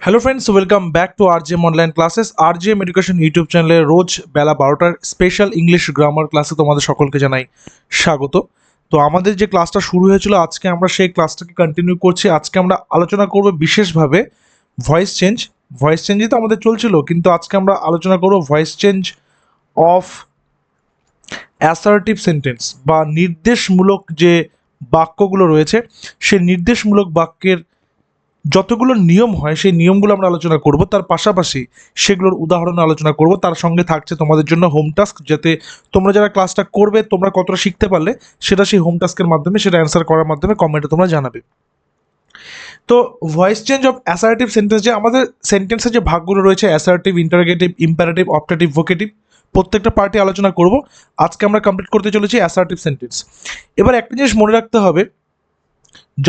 Hello friends, welcome back to RGM online classes. RGM education YouTube চ্যানেলে রোজ বেলা 12টার special English grammar ক্লাসে তোমাদের সকলকে জানাই স্বাগত। তো আমাদের যে ক্লাসটা শুরু হয়েছিল, আজকে আমরা সেই ক্লাসটাকে কন্টিনিউ করছি। আজকে আমরা আলোচনা করব বিশেষভাবে ভয়েস চেঞ্জ। ভয়েস চেঞ্জই তো আমাদের চলছিল, কিন্তু আজকে আমরা আলোচনা করব voice change of assertive sentence বা নির্দেশমূলক যে বাক্যগুলো রয়েছে, সেই নির্দেশমূলক বাক্যের যতগুলো নিয়ম হয় সেই নিয়মগুলো আমরা আলোচনা করব। তার পাশাপাশি সেগুলোর উদাহরণ আলোচনা করব। তার সঙ্গে থাকছে তোমাদের জন্য হোম টাস্ক, যাতে তোমরা যারা ক্লাসটা করবে তোমরা কতটা শিখতে পারলে সেটা সেই হোম টাস্কের মাধ্যমে, সেটা অ্যান্সার করার মাধ্যমে কমেন্টে তোমরা জানাবে। তো voice change of assertive sentence, যে আমাদের সেন্টেন্সের যে ভাগগুলো রয়েছে assertive, interrogative, imperative, optative, vocative, প্রত্যেকটা পার্টি আলোচনা করব। আজকে আমরা কমপ্লিট করতে চলেছি অ্যাসার্টিভ সেন্টেন্স। এবার একটা জিনিস মনে রাখতে হবে,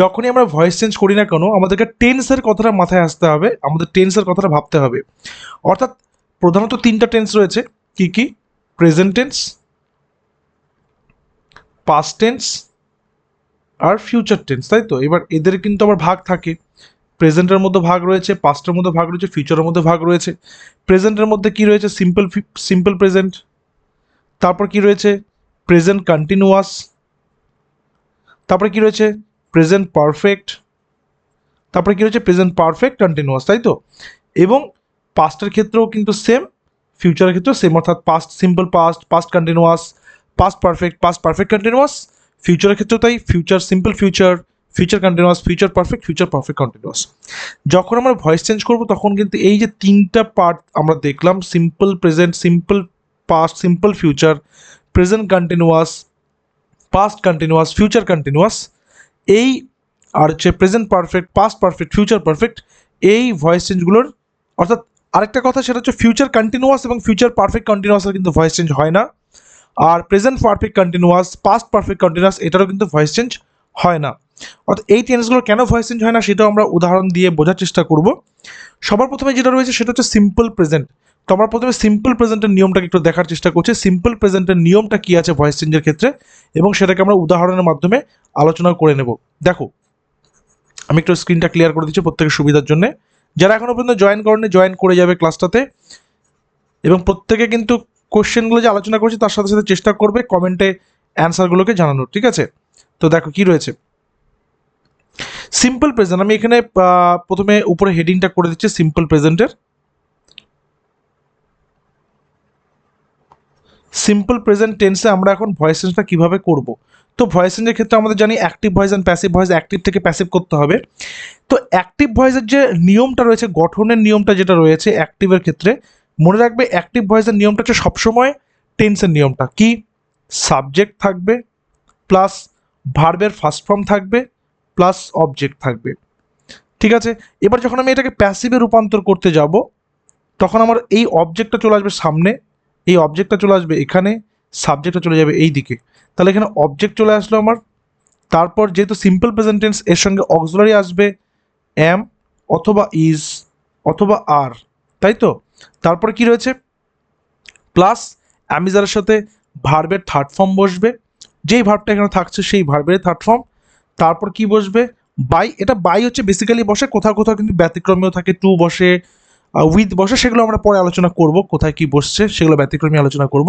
যখনই আমরা ভয়েস চেঞ্জ করি না কেন আমাদেরকে টেন্সের কথাটা মাথায় আসতে হবে, আমাদের টেন্সের কথাটা ভাবতে হবে। অর্থাৎ প্রধানত তিনটা টেন্স রয়েছে। কি কি? প্রেজেন্ট টেন্স, পাস্ট টেন্স আর ফিউচার টেন্স, তাই তো? এবার এদের কিন্তু আবার ভাগ থাকে। প্রেজেন্টের মধ্যে ভাগ রয়েছে, পাস্টের মধ্যে ভাগ রয়েছে, ফিউচারের মধ্যে ভাগ রয়েছে। প্রেজেন্টের মধ্যে কি রয়েছে? Simple present. তারপর কি রয়েছে? Present continuous. তারপরে কি রয়েছে? Present perfect. তারপরে কি রয়েছে? প্রেজেন্ট পারফেক্ট কন্টিনিউয়াস, তাই তো? এবং পাস্টের ক্ষেত্রেও কিন্তু সেম, ফিউচারের ক্ষেত্রেও সেম, অর্থাৎ past simple past, past continuous, past perfect continuous. ফিউচারের ক্ষেত্রেও তাই, future simple future, future continuous, future perfect continuous. যখন আমরা ভয়েস চেঞ্জ করব তখন কিন্তু এই যে তিনটা পার্ট আমরা দেখলাম, simple present, simple past, simple future, present continuous, past continuous, future continuous, এই আর হচ্ছে present perfect, past perfect, future perfect, এই ভয়েস চেঞ্জগুলোর, অর্থাৎ আরেকটা কথা সেটা হচ্ছে ফিউচার কন্টিনিউয়াস এবং ফিউচার পারফেক্ট কন্টিনিউয়াসের কিন্তু ভয়েস চেঞ্জ হয় না। আর present perfect continuous, past perfect continuous, এটারও কিন্তু ভয়েস চেঞ্জ হয় না। অর্থাৎ এই টেন্সগুলো কেন ভয়েস চেঞ্জ হয় না সেটাও আমরা উদাহরণ দিয়ে বোঝার চেষ্টা করব। সবার প্রথমে যেটা রয়েছে সেটা হচ্ছে সিম্পল প্রেজেন্ট। তো আমরা প্রথমে সিম্পল প্রেজেন্টের নিয়মটাকে একটু দেখার চেষ্টা করছি। সিম্পল প্রেজেন্টের নিয়মটা কী আছে ভয়েস চেঞ্জের ক্ষেত্রে, এবং সেটাকে আমরা উদাহরণের মাধ্যমে আলোচনা করে নেব। দেখো, আমি একটু স্ক্রিনটা ক্লিয়ার করে দিচ্ছি প্রত্যেকের সুবিধার জন্য। যারা এখনো পর্যন্ত জয়েন করেনি জয়েন করে যাবে ক্লাসটাতে, এবং প্রত্যেকে কিন্তু কোশ্চেনগুলো যে আলোচনা করছি তার সাথে সাথে চেষ্টা করবে কমেন্টে অ্যান্সারগুলোকে জানানোর, ঠিক আছে? তো দেখো কি রয়েছে। সিম্পল প্রেজেন্ট, আমি এখানে প্রথমে উপরে হেডিংটা করে দিচ্ছি সিম্পল প্রেজেন্টের। সিম্পল প্রেজেন্ট টেন্সে আমরা এখন ভয়েস চেঞ্জটা কীভাবে করব। তো ভয়েস চেঞ্জের ক্ষেত্রে আমাদের জানি active voice and passive voice, active থেকে প্যাসিভ করতে হবে। তো অ্যাক্টিভ ভয়েসের যে নিয়মটা রয়েছে, গঠনের নিয়মটা যেটা রয়েছে অ্যাক্টিভের ক্ষেত্রে, মনে রাখবে অ্যাক্টিভ ভয়েসের নিয়মটা হচ্ছে সবসময় টেন্সের নিয়মটা কি? সাবজেক্ট থাকবে, প্লাস ভার্বের ফার্স্ট ফর্ম থাকবে, প্লাস অবজেক্ট থাকবে, ঠিক আছে? এবার যখন আমি এটাকে প্যাসিভে রূপান্তর করতে যাব তখন আমার এই অবজেক্টটা চলে আসবে সামনে, এই অবজেক্টটা চলে আসবে এখানে, সাবজেক্টটা চলে যাবে এই দিকে। তাহলে এখানে অবজেক্ট চলে আসলো আমার। তারপর যেহেতু সিম্পল প্রেজেন্ট টেন্স, এর সঙ্গে অক্সিলারি আসবে অ্যাম অথবা ইজ অথবা আর, তাই তো? তারপরে কি রয়েছে? প্লাস অ্যামিজারের সাথে ভার্বের থার্ড ফর্ম বসবে, যেই ভার্বটা এখানে থাকছে সেই ভার্বের থার্ড ফর্ম। তারপর কি বসবে? বাই। এটা বাই হচ্ছে বেসিক্যালি বসে, কোথাও কোথাও কিন্তু ব্যতিক্রমেও থাকে, টু বসে, উইথ বসে, সেগুলো আমরা পরে আলোচনা করব কোথায় কি বসছে, সেগুলো ব্যতিক্রমী আলোচনা করব।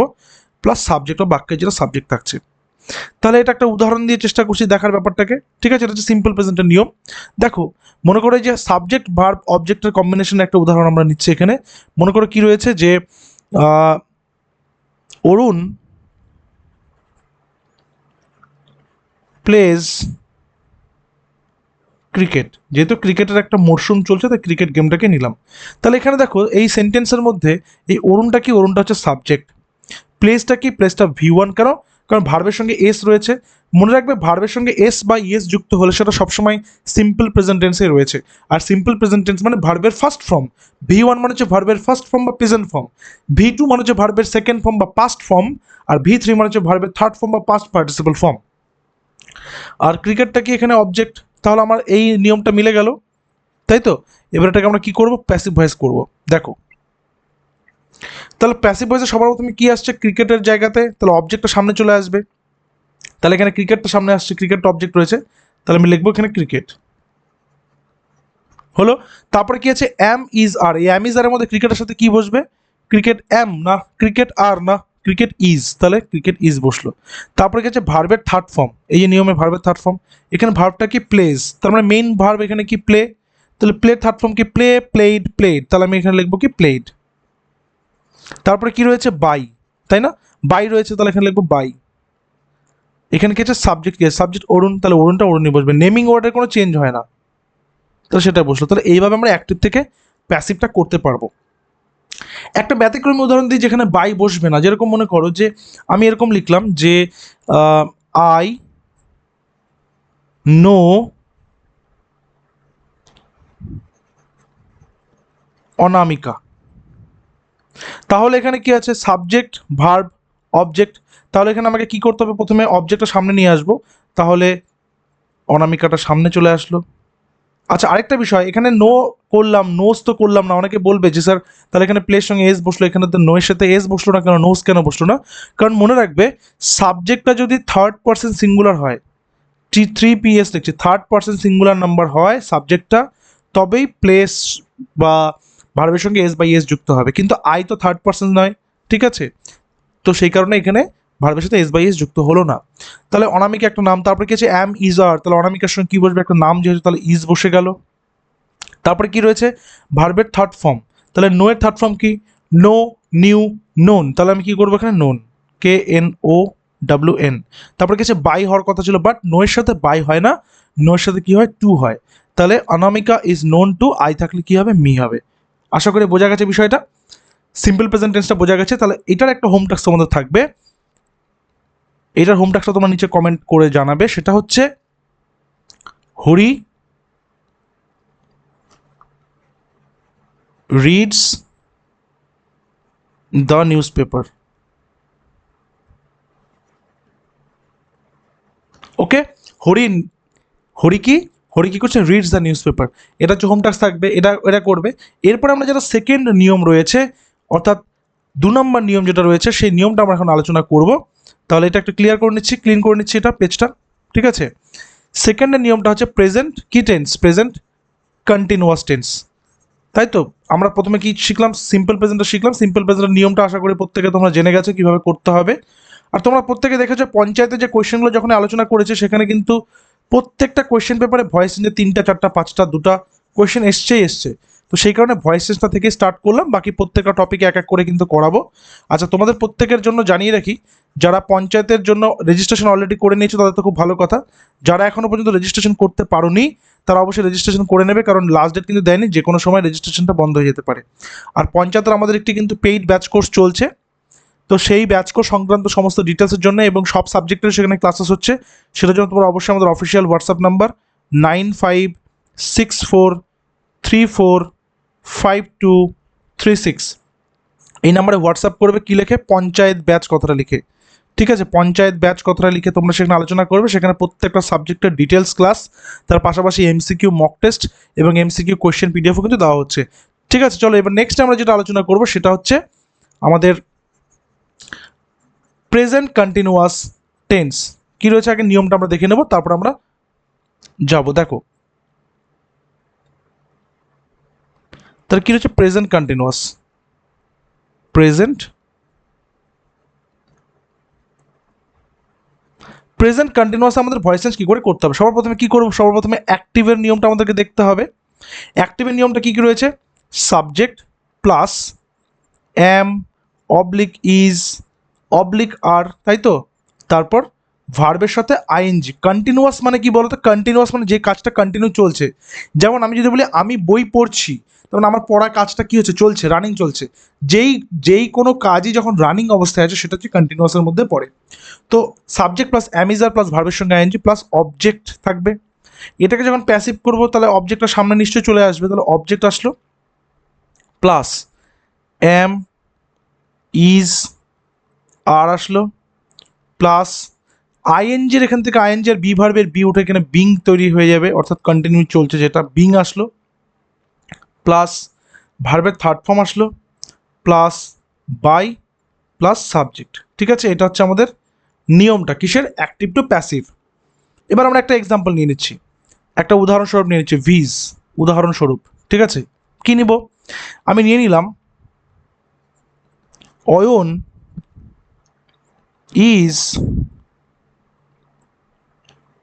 প্লাস সাবজেক্ট বা বাক্যের যেটা সাবজেক্ট থাকছে। তাহলে এটা একটা উদাহরণ দিয়ে চেষ্টা করছি দেখার ব্যাপারটাকে, ঠিক আছে? এটা হচ্ছে সিম্পল প্রেজেন্টের নিয়ম। দেখো, মনে করো যে সাবজেক্ট ভার্ব অবজেক্টের কম্বিনেশনের একটা উদাহরণ আমরা নিচ্ছি এখানে। মনে করো কি রয়েছে যে অরুণ প্লেজ ক্রিকেট। যেহেতু ক্রিকেটের একটা মরশুম চলছে তাই ক্রিকেট গেমটাকে নিলাম। তাহলে এখানে দেখো এই সেন্টেন্সের মধ্যে এই অরুণটা কি? অরুণটা হচ্ছে সাবজেক্ট। প্লেসটা কি? প্লেসটা V1। কেন? কারণ ভার্বের সঙ্গে এস রয়েছে। মনে রাখবে ভার্বের সঙ্গে এস বা ইএস যুক্ত হলে সেটা সবসময় সিম্পল প্রেজেন্ট টেন্সে রয়েছে। আর সিম্পল প্রেজেন্ট টেন্স মানে ভার্বের ফার্স্ট ফর্ম। V1 মানে হচ্ছে ভার্বের ফার্স্ট ফর্ম বা প্রেজেন্ট ফর্ম। V2 মানে হচ্ছে ভার্বের সেকেন্ড ফর্ম বা পাস্ট ফর্ম। আর V3 মানে হচ্ছে ভার্বের থার্ড ফর্ম বা পাস্ট পার্টিসিপল ফর্ম। আর ক্রিকেটটা কি? এখানে অবজেক্ট। তাহলে আমার এই নিয়মটা মিলে গেল, তাই তো? এবার এটাকে আমরা কি করব? প্যাসিভ ভয়েস করব। দেখো, তাহলে প্যাসিভ ভয়েসে সবার প্রথমে কি আসছে? ক্রিকেটের জায়গাতে তাহলে অবজেক্টটা সামনে চলে আসবে। তাহলে এখানে ক্রিকেটটা সামনে আসছে, ক্রিকেটটা অবজেক্ট রয়েছে, তাহলে আমি লিখবো এখানে ক্রিকেট। হলো। তারপরে কি আছে এম ইজ আর, এই এম ইজ আর এর মধ্যে ক্রিকেটের সাথে কি বসবে, ক্রিকেট এম না ক্রিকেট আর না ক্রিকেট ইজ, তাহলে ক্রিকেট ইজ বসলো। তারপরে কি আছে ভার্বের থার্ড ফর্ম, এই যে নিয়মে ভার্বের থার্ড ফর্ম, এখানে ভার্বটা কি প্লেজ, তার মানে মেইন ভার্ব এখানে কি প্লে, তাহলে প্লে থার্ড ফর্ম কি প্লে প্লেড প্লেড, তাহলে আমি এখানে লিখবো কি প্লেড। তারপরে কি রয়েছে বাই, তাই না, বাই রয়েছে, তাহলে এখানে লিখবো বাই। এখানে কি আছে সাবজেক্ট, কি সাবজেক্ট অরুণ, তাহলে অরুণটা অরুণই বসবে, নেমিং ওয়ার্ডের কোনো চেঞ্জ হয় না, তাহলে সেটা বসলো। তাহলে এইভাবে আমরা অ্যাক্টিভ থেকে প্যাসিভটা করতে পারবো। একটা ব্যতিক্রমী উদাহরণ দিই যেখানে বাই বসবে না, যেরকম মনে করো যে আমি এরকম লিখলাম যে আই নো অনামিকা, তাহলে এখানে কি আছে সাবজেক্ট ভার্ব অবজেক্ট, তাহলে এখানে আমাকে কি করতে হবে, প্রথমে অবজেক্টটা সামনে নিয়ে আসবো, তাহলে অনামিকাটা সামনে চলে আসলো। আচ্ছা আরেকটা বিষয়, এখানে নো করলাম, নোস তো করলাম না, অনেকে বলবে যে স্যার তাহলে এখানে প্লের সঙ্গে এস বসলো, এখানে তো নো এর সাথে এস বসলো না কেন, নোস কেন বসলো না, কারণ মনে রাখবে সাবজেক্টটা যদি থার্ড পার্সন সিঙ্গুলার হয়, থ্রি পিএস লিখছি, থার্ড পার্সন সিঙ্গুলার নাম্বার হয় সাবজেক্টটা, তবেই প্লেস বা ভার্বের সঙ্গে এস বাই এস যুক্ত হবে, কিন্তু আই তো থার্ড পার্সন নয়, ঠিক আছে, তো সেই কারণে এখানে ভার্বের সাথে এস বাই এস যুক্ত হলো না। তাহলে অনামিকা একটা নাম, তারপরে কি আছে অ্যাম ইজ আর, তাহলে অনামিকার সঙ্গে কি বসবে, একটা নাম যেহেতু তাহলে ইজ বসে গেল। তারপরে কি রয়েছে ভার্বের থার্ড ফর্ম, তাহলে নো এর থার্ড ফর্ম কি নো নিউ নোন, তাহলে আমি কি করবো এখানে known, K N O W N. তারপরে কি আছে বাই হওয়ার কথা ছিল, বাট নো এর সাথে বাই হয় না, নো এর সাথে কি হয় টু হয়, তাহলে অনামিকা ইজ নোন টু, আই থাকলে কি হবে মি হবে। আশা করি বোঝা গেছে বিষয়টা, সিম্পল প্রেজেন্ট টেন্সটা বোঝা গেছে। তাহলে এটার একটা হোম টাস্ক তোমাদের থাকবে, এটার হোম টাস্কটা তোমার নিচে কমেন্ট করে জানাবে, সেটা হচ্ছে Hari reads the newspaper. Okay, Hari, Hari কি, হরি কি করছে রিডস দ্য নিউজ পেপার, এটা হচ্ছে হোম টাস্ক থাকবে, এটা এটা করবে। এরপরে আমরা যেটা সেকেন্ড নিয়ম রয়েছে, অর্থাৎ 2 নম্বর নিয়ম যেটা রয়েছে, সেই নিয়মটা আমরা এখন আলোচনা করব। তাহলে এটা একটু ক্লিয়ার করে নিচ্ছি, ক্লিন করে নিচ্ছি এটা পেজটা, ঠিক আছে। সেকেন্ডের নিয়মটা হচ্ছে প্রেজেন্ট কি টেন্স, প্রেজেন্ট কন্টিনিউয়াস টেন্স, তাই তো। আমরা প্রথমে কি শিখলাম, সিম্পল প্রেজেন্টটা শিখলাম, সিম্পল প্রেজেন্টের নিয়মটা আশা করি প্রত্যেকে তোমরা জেনে গেছো কিভাবে করতে হবে। আর তোমরা প্রত্যেকে দেখেছো পঞ্চায়েতে যে কোয়েশ্চেনগুলো যখন আলোচনা করেছে, সেখানে কিন্তু প্রত্যেকটা কোয়েশ্চেন পেপারে ভয়েস চেঞ্জে 3টা 4টা 5টা 2টা কোয়েশ্চেন এসছে। তো সেই কারণে ভয়েস চেঞ্জটা থেকে স্টার্ট করলাম, বাকি প্রত্যেকটা টপিকে এক এক করে কিন্তু করাবো। আচ্ছা তোমাদের প্রত্যেকের জন্য জানিয়ে রাখি, যারা পঞ্চায়েতের জন্য রেজিস্ট্রেশন অলরেডি করে নিয়েছো তাদের তো খুব ভালো কথা, যারা এখনো পর্যন্ত রেজিস্ট্রেশন করতে পারোনি তারা অবশ্যই রেজিস্ট্রেশন করে নেবে, কারণ লাস্ট ডেট কিন্তু দেয়নি, যে কোনো সময় রেজিস্ট্রেশনটা বন্ধ হয়ে যেতে পারে। আর পঞ্চায়েতের আমাদের একটি কিন্তু পেইড ব্যাচ কোর্স চলছে, তো সেই ব্যাচ কোর্স সংক্রান্ত সমস্ত ডিটেলসের জন্য এবং সব সাবজেক্টের সেখানে ক্লাসেস হচ্ছে, সেটার জন্য তোমরা অবশ্যই আমাদের অফিসিয়াল হোয়াটসঅ্যাপ নাম্বার 9564345236 এই নাম্বারে হোয়াটসঅ্যাপ করবে, কি লিখে পঞ্চায়েত ব্যাচ কথাটা লিখে, ঠিক আছে, পঞ্চায়েত ব্যাচ কথাটা লিখে তোমরা সেখানে আলোচনা করবে, সেখানে প্রত্যেকটা সাবজেক্টের ডিটেলস ক্লাস, তার পাশাপাশি এমসিকিউ মক টেস্ট এবং এমসিকিউ কোয়েশ্চেন পিডিএফও কিন্তু দেওয়া হচ্ছে। ঠিক আছে, চলো এবার নেক্সট আমরা যেটা আলোচনা করবো সেটা হচ্ছে আমাদের প্রেজেন্ট কন্টিনিউয়াস টেন্স। কি রয়েছে আগে নিয়মটা আমরা দেখে নেব, তারপর আমরা যাব। দেখো তাহলে কি রয়েছে present continuous, present present continuous আমাদের ভয়েস চেঞ্জ কী করে করতে হবে, সবার প্রথমে কী করবো, সবার প্রথমে অ্যাক্টিভের নিয়মটা আমাদেরকে দেখতে হবে। অ্যাক্টিভের নিয়মটা কী কী রয়েছে, subject plus am oblique is oblique are, তাই তো, তারপর ভার্বের সাথে আইএনজি। কন্টিনিউয়াস মানে কি বলতো, কন্টিনিউয়াস মানে যে কাজটা কন্টিনিউ চলছে, যেমন আমি যদি বলি আমি বই পড়ছি, তখন আমার পড়া কাজটা কি হচ্ছে, চলছে, রানিং চলছে। যেই যেই কোনো কাজই যখন রানিং অবস্থায় আছে সেটা হচ্ছে কন্টিনিউয়াসের মধ্যে পড়ে। তো সাবজেক্ট প্লাস অ্যামিজার প্লাস ভার্বের সঙ্গে আইএনজি প্লাস অবজেক্ট থাকবে। এটাকে যখন প্যাসিভ করবো তাহলে অবজেক্টটা সামনে নিশ্চয়ই চলে আসবে, তাহলে অবজেক্ট আসলো প্লাস এম ইজ আর আসলো প্লাস আইএনজির এখান থেকে আইএনজি আর বি ভার্বের বি উঠে এখানে বিং তৈরি হয়ে যাবে, অর্থাৎ কন্টিনিউ চলছে যেটা, বিং আসলো প্লাস ভার্বের থার্ড ফর্ম আসলো প্লাস বাই প্লাস সাবজেক্ট। ঠিক আছে, এটা হচ্ছে আমাদের নিয়মটা কিসের, অ্যাক্টিভ টু প্যাসিভ। এবার আমরা একটা এক্সাম্পল নিয়ে নিচ্ছি, একটা উদাহরণস্বরূপ নিয়ে নিচ্ছি ভিজ। উদাহরণস্বরূপ, ঠিক আছে? কি নিব? আমি নিয়ে নিলাম Ayan is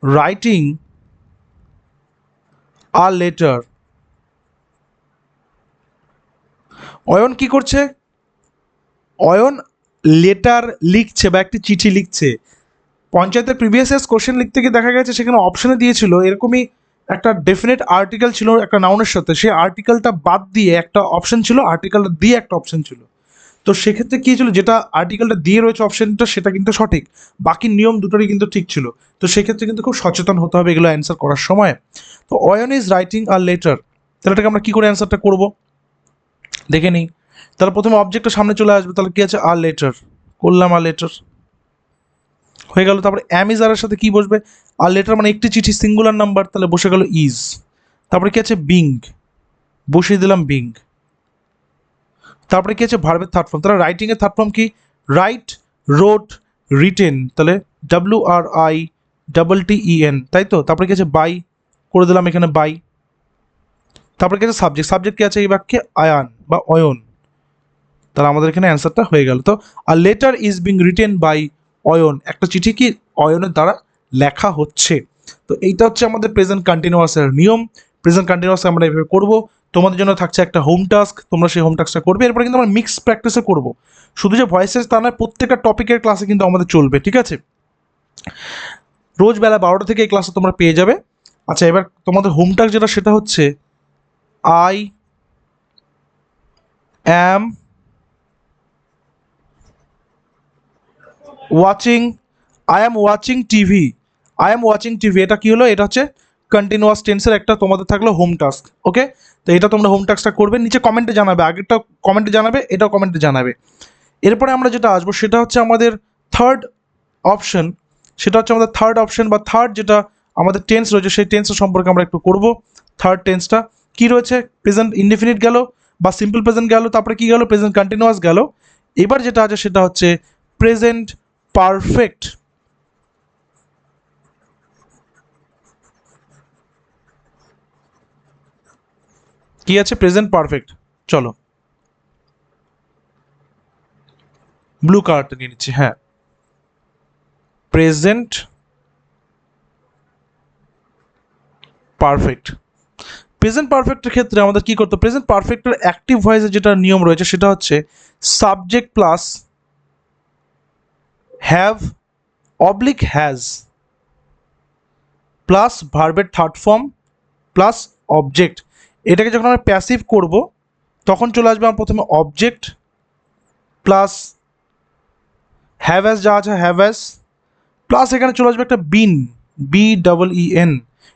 writing a letter. Ayan কি করছে? অয়ন লেটার লিখছে বা একটি চিঠি লিখছে। পঞ্চায়েতের প্রিভিয়াস ইয়ার্স কোশ্চেন লিখতে গিয়ে দেখা গেছে সেখানে অপশনে দিয়েছিল এরকমই একটা ডেফিনেট আর্টিকেল ছিল একটা নাউনের সাথে, সেই আর্টিকেলটা বাদ দিয়ে একটা অপশন ছিল, আর্টিকেলটা দিয়ে একটা অপশন ছিল। তো সেক্ষেত্রে কী ছিল, যেটা আর্টিকেলটা দিয়ে রয়েছে অপশনটা সেটা কিন্তু সঠিক, বাকি নিয়ম দুটোরই কিন্তু ঠিক ছিল। তো সেক্ষেত্রে কিন্তু খুব সচেতন হতে হবে এগুলো অ্যান্সার করার সময়। তো Ayan is writing a letter, তাহলে এটাকে আমরা কী করে অ্যান্সারটা করব দেখে নিই। তাহলে প্রথমে অবজেক্টটা সামনে চলে আসবে, তাহলে কী আছে, আ লেটার, করলাম আ লেটার, হয়ে গেল। তারপরে অ্যাম ইজ আরের সাথে কি বসবে, আর লেটার মানে একটি চিঠি সিঙ্গুলার নাম্বার, তাহলে বসে গেল ইজ। তারপরে কি আছে, বিং, বসিয়ে দিলাম বিং। তারপরে কি আছে, ভার্বের থার্ড ফর্ম, তাহলে রাইটিং এর থার্ড ফর্ম কি, রাইট, রোট, রিটেন, তাহলে WRITTEN, তাই তো। তারপরে কি আছে, বাই, করে দিলাম এখানে বাই। তারপরে কি আছে, সাবজেক্ট, সাবজেক্ট কি আছে এই বাক্যে, আয়ান বা অয়ন, তাহলে আমাদের এখানে অ্যান্সারটা হয়ে গেল। তো a letter is being written by Ayan, একটা চিঠি কি অয়নের দ্বারা লেখা হচ্ছে। তো এইটা হচ্ছে আমাদের প্রেজেন্ট কন্টিনিউয়াসের নিয়ম। প্রেজেন্ট কন্টিনিউয়াস আমরা এভাবে করব। তোমাদের জন্য থাকছে একটা হোম টাস্ক, তোমরা সেই হোম টাস্কটা করবে। এরপরে কিন্তু আমরা মিক্স প্র্যাকটিসে করব, শুধু যে ভয়েসেস তা নয়, প্রত্যেকটা টপিকের ক্লাসে কিন্তু আমাদের চলবে, ঠিক আছে? রোজ বেলা 12টা থেকে এই ক্লাসে তোমরা পেয়ে যাবে। আচ্ছা, এবার তোমাদের হোম টাস্ক যেটা সেটা হচ্ছে I am watching, I am watching TV, I am watching TV, এটা কি হলো, এটা হচ্ছে কন্টিনিউয়াস টেন্সের একটা তোমাদের থাকলো হোম টাস্ক। ওকে, তো এটা তোমরা হোম টাস্কটা করবে, নিচে কমেন্টে জানাবে, আগেরটা কমেন্টে জানাবে, এটাও কমেন্টে জানাবে। এরপরে আমরা যেটা আসবো সেটা হচ্ছে আমাদের থার্ড অপশন, সেটা হচ্ছে আমাদের থার্ড অপশন বা থার্ড যেটা আমাদের টেন্স রয়েছে সেই টেন্সের সম্পর্কে আমরা একটু করব। থার্ড টেন্সটা কি রয়েছে, প্রেজেন্ট ইনডেফিনিট গেল বা সিম্পল প্রেজেন্ট গেল, তারপরে কি গেল, প্রেজেন্ট কন্টিনিউয়াস গেল। এবার যেটা আছে সেটা হচ্ছে প্রেজেন্ট পারফেক্ট। কি আছে, প্রেজেন্ট পারফেক্ট। চলো ব্লু কালারটা নিয়ে নিচ্ছি, হ্যাঁ, প্রেজেন্ট পারফেক্ট। প্রেজেন্ট পারফেক্টের ক্ষেত্রে আমাদের কি করতে, প্রেজেন্ট পারফেক্টের অ্যাক্টিভ ভয়েসের যেটা নিয়ম রয়েছে সেটা হচ্ছে subject plus have oblique has plus ভার্বের থার্ড ফর্ম প্লাস অবজেক্ট। এটাকে যখন আমরা প্যাসিভ করব তখন চলে আসবে আমার প্রথমে অবজেক্ট প্লাস হ্যাভ অ্যাজ যা আছে হ্যাভ অ্যাজ প্লাস এখানে চলে আসবে একটা বিন, BEEN।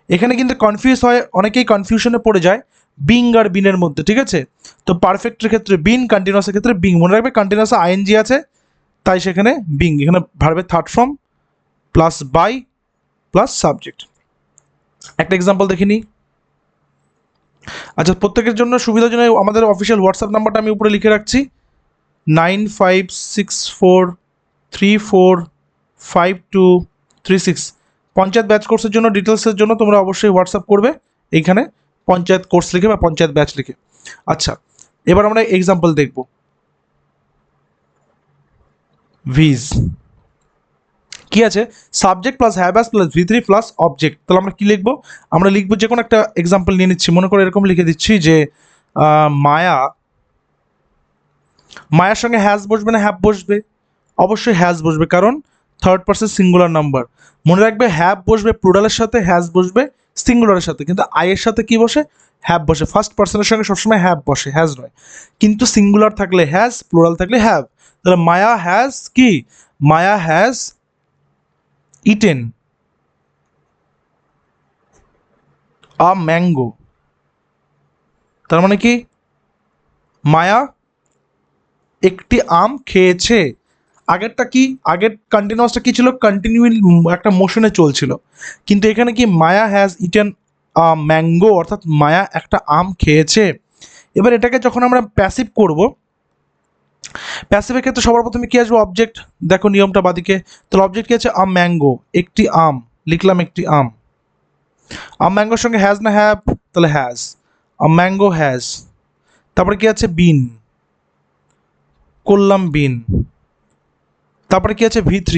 এখানে কিন্তু কনফিউজ হয়, অনেকেই কনফিউশনে পড়ে যায় বিং আর বিনের মধ্যে, ঠিক আছে? তো পারফেক্টের ক্ষেত্রে বিন, কন্টিনিউয়াসের ক্ষেত্রে বিং, মনে রাখবে কন্টিনিউয়াসে আইএনজি আছে তাই সেখানে বিং, এখানে ভার্বের third form plus by plus subject. একটা এক্সাম্পল দেখে নিই। আচ্ছা, প্রত্যেকের জন্য সুবিধার জন্য আমাদের অফিসিয়াল হোয়াটসঅ্যাপ নাম্বারটা আমি উপরে লিখে রাখছি, 9564345236। পঞ্চায়েত ব্যাচ কোর্সের জন্য ডিটেলসের জন্য তোমরা অবশ্যই হোয়াটসঅ্যাপ করবে এইখানে পঞ্চায়েত কোর্স লিখে বা পঞ্চায়েত ব্যাচ লিখে। আচ্ছা, এবার আমরা এক্সাম্পল দেখব। ভিজ কি আছে, subject plus হ্যাভাস plus V3 plus object, তাহলে আমরা কি লিখবো, আমরা লিখবো যে কোনো একটা এক্সাম্পল নিয়ে নিচ্ছি, মনে করে এরকম লিখে দিচ্ছি যে মায়া, মায়ের সঙ্গে হ্যাজ বসবে না হ্যাভ বসবে, অবশ্যই হ্যাজ বসবে কারণ থার্ড পার্সন সিঙ্গুলার নাম্বার। মনে রাখবে হ্যাভ বসবে প্লুরালের সাথে, হ্যাজ বসবে সিঙ্গুলারের সাথে, কিন্তু আয়ের সাথে কি বসে, হ্যাভ বসে। ফার্স্ট পার্সনের সঙ্গে সবসময় হ্যাভ বসে, হ্যাজ নয়। কিন্তু সিঙ্গুলার থাকলে হ্যাজ, প্লুরাল থাকলে হ্যাভ। তাহলে মায়া হ্যাজ কি, মায়া হ্যাজ ইটেন আ ম্যাঙ্গো, তার মানে কি মায়া একটি আম খেয়েছে। আগেরটা কি, আগের কন্টিনিউয়াসটা কি ছিল, কন্টিনিউয়াল একটা মোশনে চলছিল, কিন্তু এখানে কি মায়া হ্যাজ ইটেন ম্যাঙ্গো, অর্থাৎ মায়া একটা আম খেয়েছে। এবার এটাকে যখন আমরা প্যাসিভ করব, প্যাসিভের ক্ষেত্রে সবার প্রথমে কি আসবে, অবজেক্ট। দেখো নিয়মটা বাদিকে, তাহলে অবজেক্ট কি আছে, আম ম্যাঙ্গো, একটি আম, লিখলাম একটি আম। আম ম্যাঙ্গোর সঙ্গে হ্যাজ না হ্যাভ, তাহলে হ্যাজ। ম্যাঙ্গো হ্যাজ, তারপরে কি আছে বিন, করলাম বিন, তারপরে কি আছে V3,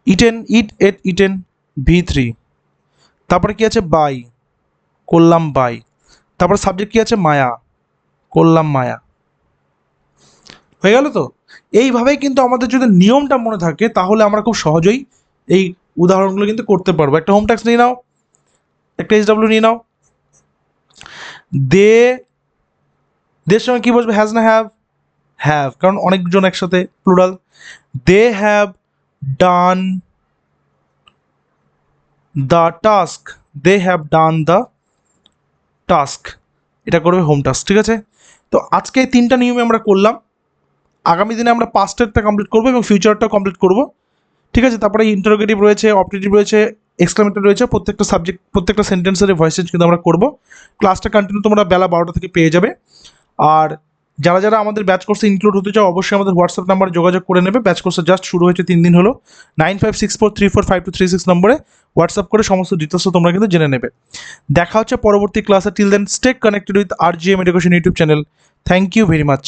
ইটেন ইট এট ইটেন V3, তারপরে কি আছে বাই, করলাম বাই, তারপরে সাবজেক্ট কি আছে মায়া, করলাম মায়া। হয়ে গেল তো? এইভাবেই কিন্তু আমাদের যদি নিয়মটা মনে থাকে তাহলে আমরা খুব সহজেই এই উদাহরণগুলো কিন্তু করতে পারবো। একটা হোম ট্যাক্স নিয়ে নাও, একটা SW নিয়ে নাও। দে, দের সঙ্গে কি বসবে, হ্যাজ না হ্যাভ, হ্যাভ, কারণ অনেকজন একসাথে, plural. They have done the task, they have done the task, এটা করবে হোম টাস্ক। ঠিক আছে? তো আজকে এই তিনটা নিয়মে আমরা করলাম। আগামী দিনে আমরা পাস্টেরটা কমপ্লিট করবো এবং ফিউচারটাও কমপ্লিট করবো। ঠিক আছে? তারপরে ইন্টারোগেটিভ রয়েছে, অপটেটিভ রয়েছে, এক্সক্লামেটর রয়েছে, প্রত্যেকটা সাবজেক্ট, প্রত্যেকটা সেন্টেন্সের ভয়েস চেঞ্জ কিন্তু আমরা করবো। ক্লাসটা কন্টিনিউ তোমরা বেলা 12টা থেকে পেয়ে যাবে। আর যারা যারা আমাদের ব্যাচ কোর্সে ইনক্লুড হতে চাও অবশ্যই আমাদের হোয়াটসঅ্যাপ নাম্বারে যোগাযোগ করে নেবে। ব্যাচ কোর্সে জাস্ট শুরু হয়েছে 3 দিন হলো। 9564345236 নম্বরে হোয়াটসঅ্যাপ করে সমস্ত ডিটেলস তোমরা কিন্তু জেনে নেবে। দেখা হচ্ছে পরবর্তী ক্লাসে। Till then stay connected with RGM education YouTube channel. Thank you very much.